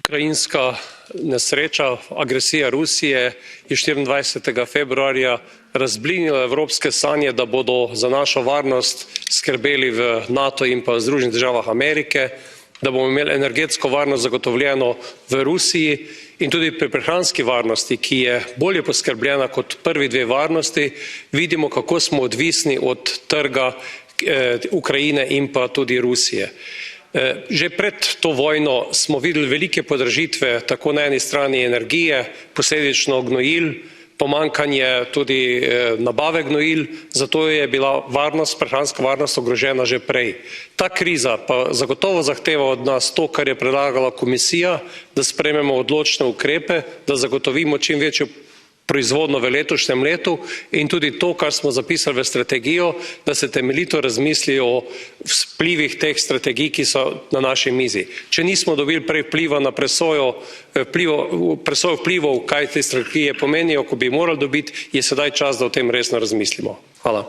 Ukrajinska nesreča, agresija Rusije je 24. februarja razblinila evropske sanje, da bodo za našo varnost skrbeli v NATO in pa Združenih državah Amerike, da bomo imeli energetsko varnost zagotovljeno v Rusiji in tudi pri prehranski varnosti, ki je bolje poskrbljena kot prvi dve varnosti, vidimo, kako smo odvisni od trga Ukrajine in pa tudi Rusije. Že pred to vojno smo videli velike podražitve, tako na eni strani energije, posledično gnojil, pomanjkanje tudi nabave gnojil, zato je bila prehranska varnost ogrožena že prej. Ta kriza pa zagotovo zahteva od nas to, kar je predlagala komisija, da sprejmemo odločne ukrepe, da zagotovimo čim večjo proizvodnjo v letošnjem letu in tudi to, kar smo zapisali v strategijo, da se temeljito razmisli o vplivih teh strategij, ki so na naši mizi. Če nismo dobili prej vpliva na presojo vplivov, kaj te strategije pomenijo, ko bi morali dobiti, je sedaj čas, da o tem resno razmislimo. Hvala.